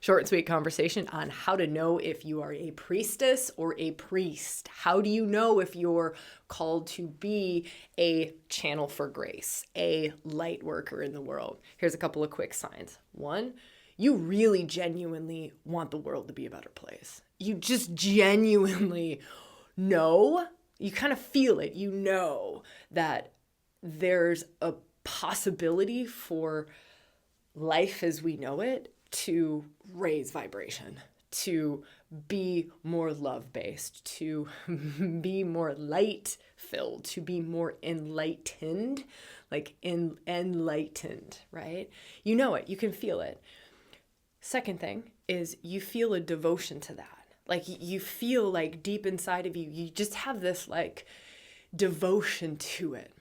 short and sweet conversation on how to know if you are a priestess or a priest. How do you know if you're called to be a channel for grace, a light worker in the world? Here's a couple of quick signs. One, you really genuinely want the world to be a better place. You just genuinely know, you kind of feel it, you know that there's a possibility for life as we know it to raise vibration, to be more love-based, to be more light-filled, to be more enlightened, enlightened, right? You know it, you can feel it. Second thing is you feel a devotion to that. Like you feel like deep inside of you, you just have this like devotion to it.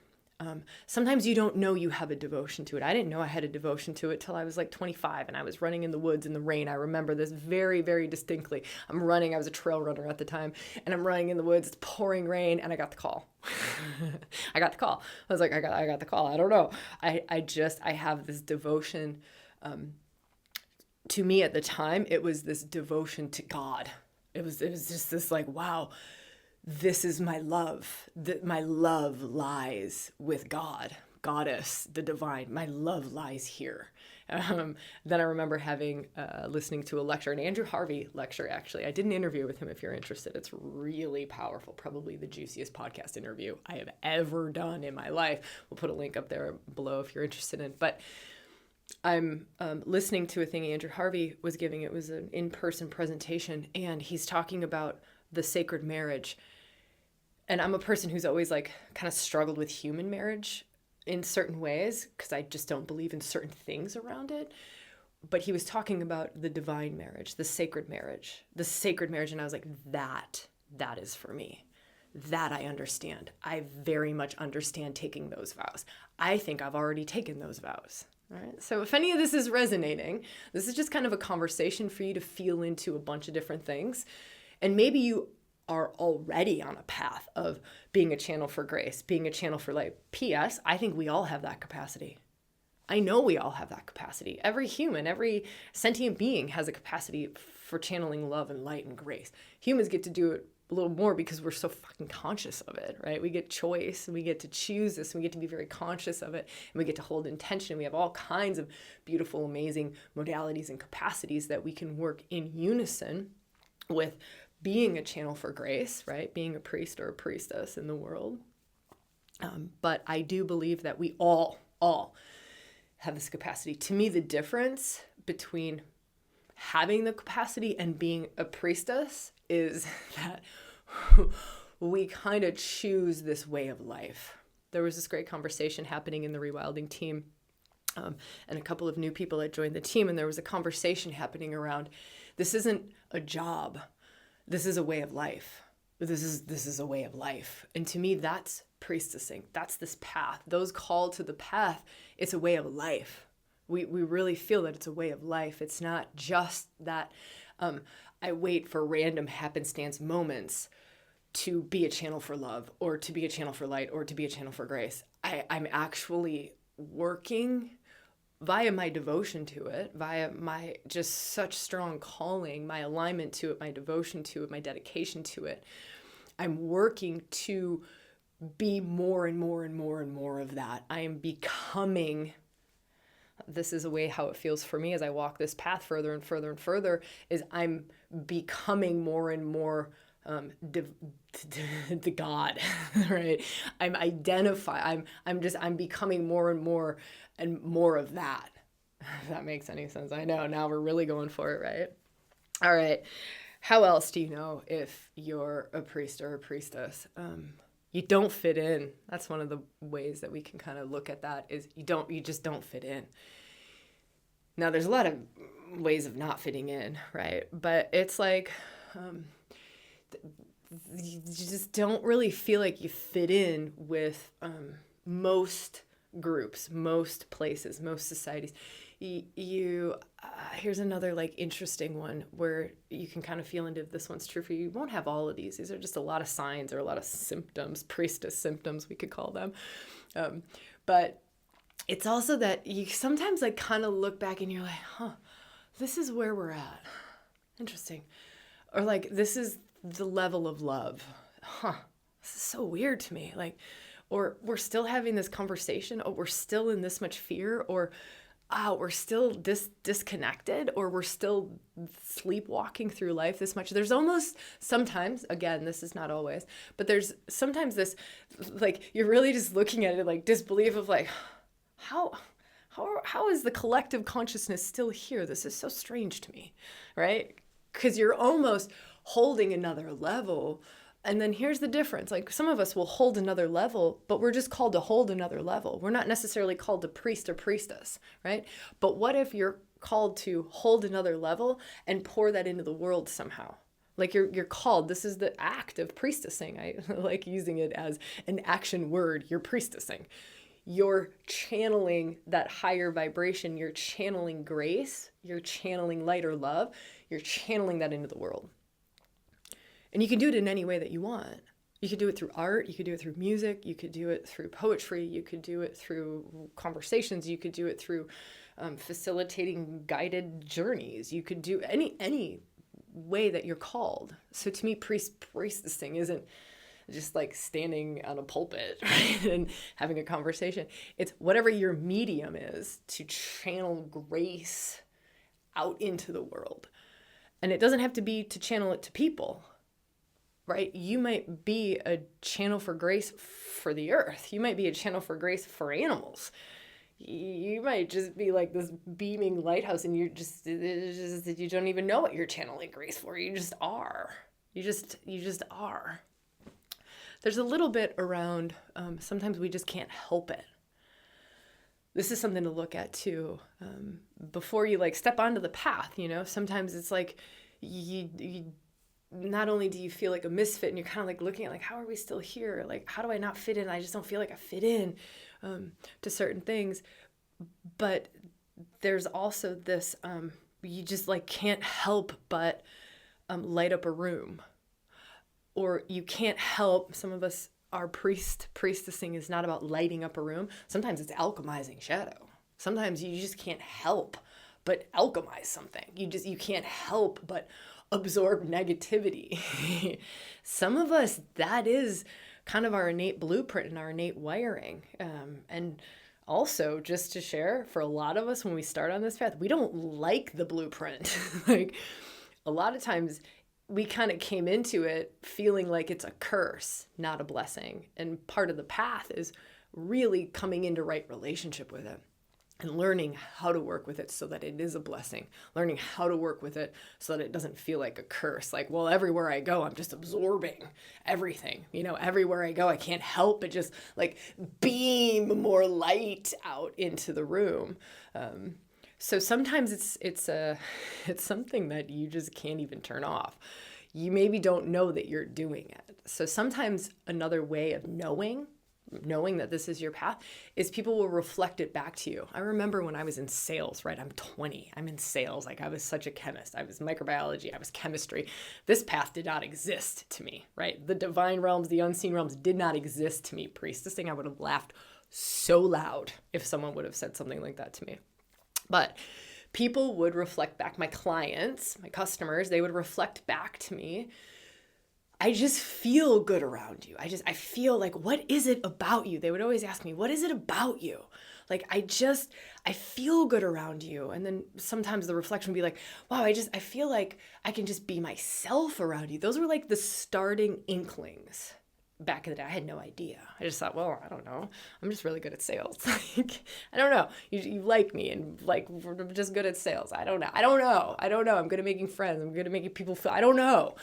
Sometimes you don't know you have a devotion to it. I didn't know I had a devotion to it till I was like 25 and I was running in the woods in the rain. I remember this very, very distinctly. I was a trail runner at the time, and I'm running in the woods, it's pouring rain, and I got the call. I got the call. I was like, I got the call. I don't know. I have this devotion. To me at the time, it was this devotion to God. It was just this like, wow, this is my love. My love lies with God, Goddess, the divine. My love lies here. Then I remember listening to a lecture, an Andrew Harvey lecture, actually. I did an interview with him if you're interested. It's really powerful, probably the juiciest podcast interview I have ever done in my life. We'll put a link up there below if you're interested in. But I'm listening to a thing Andrew Harvey was giving. It was an in-person presentation, and he's talking about the sacred marriage. And I'm a person who's always like kind of struggled with human marriage in certain ways because I just don't believe in certain things around it. But he was talking about the divine marriage, the sacred marriage. And I was like, that is for me. That I understand. I very much understand taking those vows. I think I've already taken those vows. All right. So if any of this is resonating, this is just kind of a conversation for you to feel into a bunch of different things. And maybe you are already on a path of being a channel for grace, being a channel for light. P.S. I think we all have that capacity. I know we all have that capacity. Every human, every sentient being has a capacity for channeling love and light and grace. Humans get to do it a little more because we're so fucking conscious of it, right? We get choice and we get to choose this and we get to be very conscious of it and we get to hold intention. We have all kinds of beautiful, amazing modalities and capacities that we can work in unison with being a channel for grace, right? Being a priest or a priestess in the world. But I do believe that we all have this capacity. To me, the difference between having the capacity and being a priestess is that we kind of choose this way of life. There was this great conversation happening in the ReWilding team, and a couple of new people had joined the team, and there was a conversation happening around, this isn't a job. This is a way of life. This is a way of life. And to me, that's priestessing. That's this path. Those called to the path, it's a way of life. We really feel that it's a way of life. It's not just that I wait for random happenstance moments to be a channel for love or to be a channel for light or to be a channel for grace. I'm actually working via my devotion to it, via my just such strong calling, my alignment to it, my devotion to it, my dedication to it. I'm working to be more and more and more and more of that. I am becoming, this is a way how it feels for me as I walk this path further and further and further, is I'm becoming more and more the God, right? I'm becoming more and more of that. If that makes any sense. I know, now we're really going for it, right? All right. How else do you know if you're a priest or a priestess? You don't fit in. That's one of the ways that we can kind of look at that is you just don't fit in. Now there's a lot of ways of not fitting in, right? But it's like, you just don't really feel like you fit in with most groups, most places, most societies. Here's another like interesting one where you can kind of feel into if this one's true for you. You won't have all of these. These are just a lot of signs or a lot of symptoms, priestess symptoms, we could call them. But it's also that you sometimes like kind of look back and you're like, this is where we're at. Interesting. Or like, this is the level of love. This is so weird to me. Like, or we're still having this conversation, or we're still in this much fear, or we're still disconnected, or we're still sleepwalking through life this much. There's almost sometimes, again, this is not always, but there's sometimes this, like, you're really just looking at it like disbelief of like, how is the collective consciousness still here? This is so strange to me, right? Because you're almost holding another level. And then here's the difference. Like, some of us will hold another level, but we're just called to hold another level. We're not necessarily called to priest or priestess, right? But what if you're called to hold another level and pour that into the world somehow? Like, you're called, this is the act of priestessing. I like using it as an action word. You're priestessing. You're channeling that higher vibration. You're channeling grace. You're channeling light or love. You're channeling that into the world. And you can do it in any way that you want. You could do it through art. You could do it through music. You could do it through poetry. You could do it through conversations. You could do it through facilitating guided journeys. You could do any way that you're called. So to me, priestessing isn't just like standing on a pulpit, right, and having a conversation. It's whatever your medium is to channel grace out into the world. And it doesn't have to be to channel it to people, right? You might be a channel for grace for the earth. You might be a channel for grace for animals. You might just be like this beaming lighthouse, and you don't even know what you're channeling grace for. You just are. You just are. There's a little bit around, sometimes we just can't help it. This is something to look at too. Before you like step onto the path, sometimes it's like you not only do you feel like a misfit, and you're kind of like looking at like, how are we still here? Like, how do I not fit in? I just don't feel like I fit in to certain things. But there's also this, you just like can't help but light up a room. Or you can't help, some of us, our priestessing is not about lighting up a room. Sometimes it's alchemizing shadow. Sometimes you just can't help but alchemize something. You can't help but absorb negativity. Some of us, that is kind of our innate blueprint and our innate wiring. And also, just to share, for a lot of us, when we start on this path, we don't like the blueprint. Like, a lot of times we kind of came into it feeling like it's a curse, not a blessing. And part of the path is really coming into right relationship with it and learning how to work with it so that it is a blessing, learning how to work with it so that it doesn't feel like a curse. Like, well, everywhere I go, I'm just absorbing everything. Everywhere I go, I can't help but just like beam more light out into the room. So sometimes it's something that you just can't even turn off. You maybe don't know that you're doing it. So sometimes another way of knowing that this is your path is people will reflect it back to you. I remember when I was in sales, right? I'm 20. I'm in sales. Like, I was such a chemist. I was microbiology. I was chemistry. This path did not exist to me, right? The divine realms, the unseen realms did not exist to me. Priestessing, I would have laughed so loud if someone would have said something like that to me. But people would reflect back, my clients, my customers, they would reflect back to me, I just feel good around you. I feel like, what is it about you? They would always ask me, what is it about you? Like, I feel good around you. And then sometimes the reflection would be like, wow, I feel like I can just be myself around you. Those were like the starting inklings. Back in the day, I had no idea. I just thought, well, I don't know. I'm just really good at sales. Like, I don't know. You like me, and like, we're just good at sales. I don't know. I'm good at making friends. I'm good at making people feel, I don't know.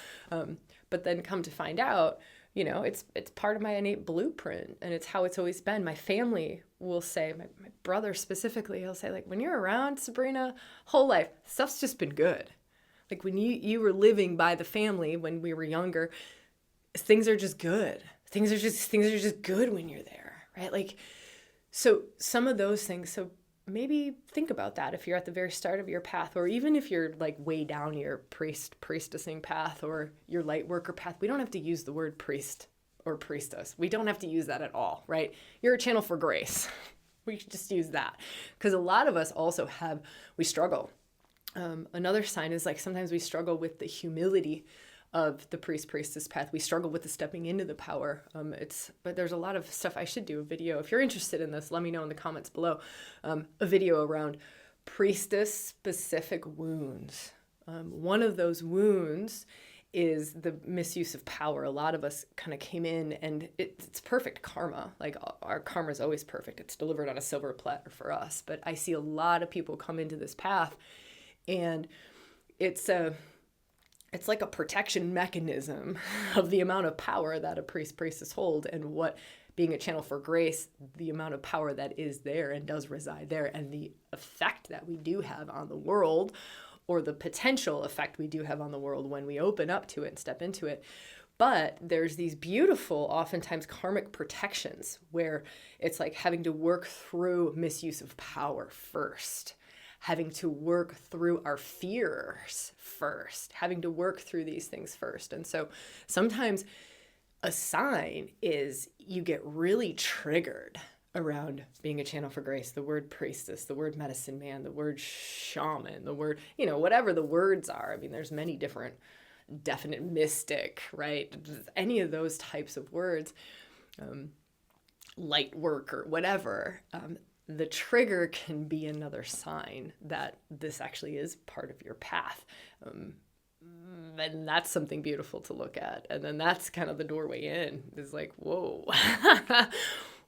But then come to find out, it's part of my innate blueprint, and it's how it's always been. My family will say, my brother specifically, he'll say, like, when you're around, Sabrina, whole life, stuff's just been good. Like, when you were living by the family when we were younger, things are just good. Things are just good when you're there, right? Like, so some of those things, so maybe think about that if you're at the very start of your path, or even if you're like way down your priestessing path or your lightworker path. We don't have to use the word priest or priestess. We don't have to use that at all, right? You're a channel for grace. We should just use that, because a lot of us also we struggle Another sign is like sometimes we struggle with the humility of the priestess path. We struggle with the stepping into the power. But there's a lot of stuff. I should do a video. If you're interested in this, let me know in the comments below. A video around priestess specific wounds. One of those wounds is the misuse of power. A lot of us kind of came in and it's perfect karma. Like our karma is always perfect. It's delivered on a silver platter for us. But I see a lot of people come into this path and it's like a protection mechanism of the amount of power that a priestess hold and what being a channel for grace, the amount of power that is there and does reside there and the effect that we do have on the world, or the potential effect we do have on the world when we open up to it and step into it. But there's these beautiful, oftentimes karmic protections where it's like having to work through misuse of power first, having to work through our fears first, having to work through these things first. And so sometimes a sign is you get really triggered around being a channel for grace, the word priestess, the word medicine man, the word shaman, the word, whatever the words are. I mean, there's many different definite mystic, right? Any of those types of words, lightworker, whatever. The trigger can be another sign that this actually is part of your path. And that's something beautiful to look at. And then that's kind of the doorway in. It's like, whoa,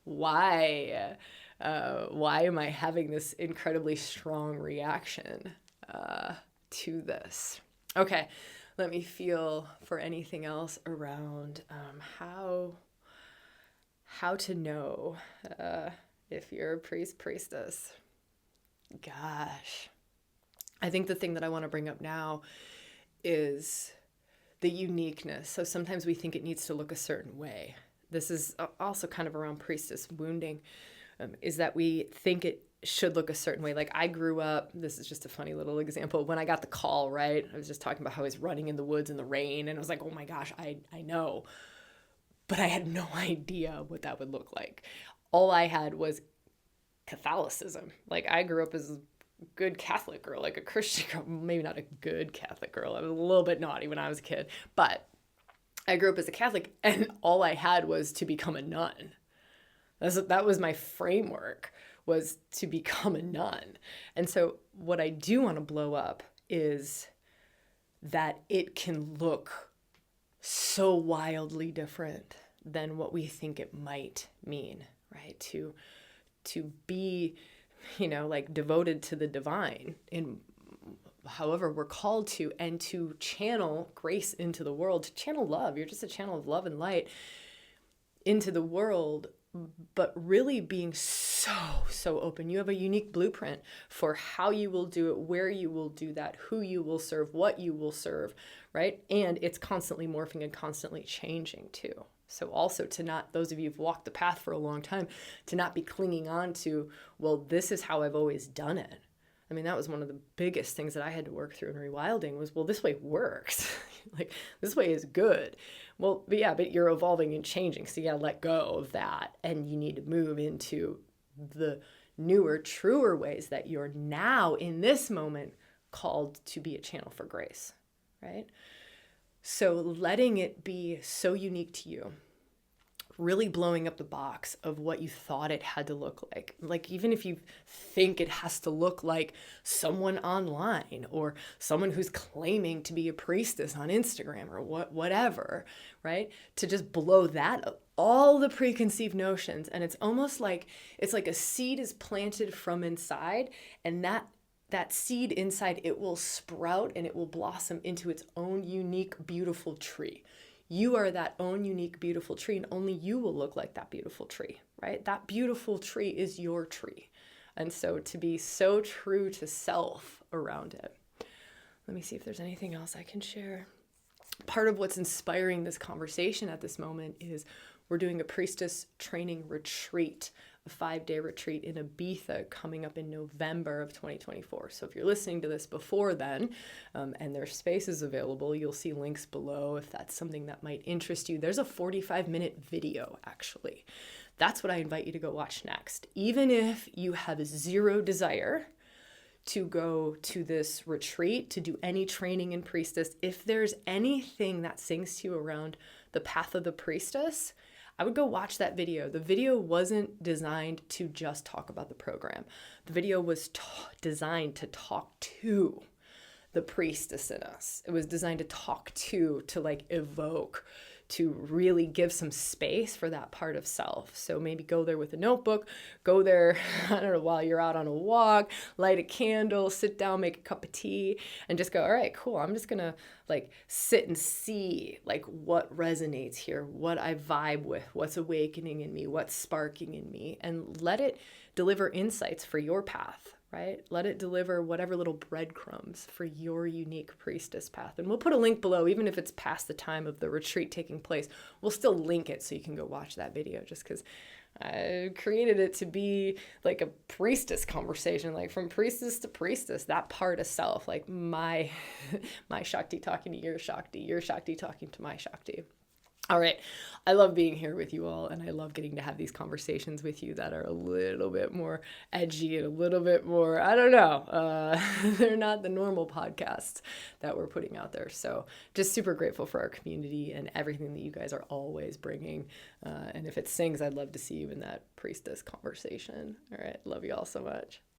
why am I having this incredibly strong reaction to this? Okay, let me feel for anything else around how to know if you're a priestess. Gosh, I think the thing that I want to bring up now is the uniqueness. So sometimes we think it needs to look a certain way. This is also kind of around priestess wounding, is that we think it should look a certain way. Like I grew up, this is just a funny little example. When I got the call, right? I was just talking about how I was running in the woods in the rain and I was like, oh my gosh, I know. But I had no idea what that would look like. All I had was Catholicism. Like I grew up as a good Catholic girl, like a Christian girl, maybe not a good Catholic girl. I was a little bit naughty when I was a kid, but I grew up as a Catholic and all I had was to become a nun. That was my framework, was to become a nun. And so what I do want to blow up is that it can look so wildly different than what we think it might mean, right? To be, like devoted to the divine in however we're called to, and to channel grace into the world, to channel love. You're just a channel of love and light into the world, but really being so open. You have a unique blueprint for how you will do it, where you will do that, who you will serve, what you will serve, right? And it's constantly morphing and constantly changing too. So also to not, those of you who've walked the path for a long time, to not be clinging on to, well, this is how I've always done it. I mean, that was one of the biggest things that I had to work through in ReWilding was, well, this way works. Like, this way is good. Well, but you're evolving and changing. So you got to let go of that. And you need to move into the newer, truer ways that you're now in this moment called to be a channel for grace, right? So letting it be so unique to you, really blowing up the box of what you thought it had to look like. Like, even if you think it has to look like someone online or someone who's claiming to be a priestess on Instagram or whatever, right? To just blow that up, all the preconceived notions. And it's almost like, it's like a seed is planted from inside, and that seed inside, it will sprout and it will blossom into its own unique, beautiful tree. You are that own unique, beautiful tree, and only you will look like that beautiful tree, right? That beautiful tree is your tree. And so to be so true to self around it. Let me see if there's anything else I can share. Part of what's inspiring this conversation at this moment is we're doing a priestess training retreat, a 5-day retreat in Ibiza coming up in November of 2024. So if you're listening to this before then, and there's spaces available, you'll see links below if that's something that might interest you. There's a 45-minute video, actually. That's what I invite you to go watch next. Even if you have zero desire to go to this retreat, to do any training in Priestess, if there's anything that sings to you around the path of the Priestess, I would go watch that video. The video wasn't designed to just talk about the program. The video was designed to talk to the priestess in us. It was designed to talk to like evoke, to really give some space for that part of self. So maybe go there with a notebook, go there, I don't know, while you're out on a walk, light a candle, sit down, make a cup of tea, and just go, all right, cool. I'm just gonna like sit and see like what resonates here, what I vibe with, what's awakening in me, what's sparking in me, and let it deliver insights for your path. Right? Let it deliver whatever little breadcrumbs for your unique priestess path. And we'll put a link below, even if it's past the time of the retreat taking place. We'll still link it so you can go watch that video, just because I created it to be like a priestess conversation, like from priestess to priestess, that part of self, like my Shakti talking to your Shakti talking to my Shakti. All right. I love being here with you all, and I love getting to have these conversations with you that are a little bit more edgy and a little bit more, I don't know, they're not the normal podcasts that we're putting out there. So just super grateful for our community and everything that you guys are always bringing. And if it sings, I'd love to see you in that priestess conversation. All right. Love you all so much.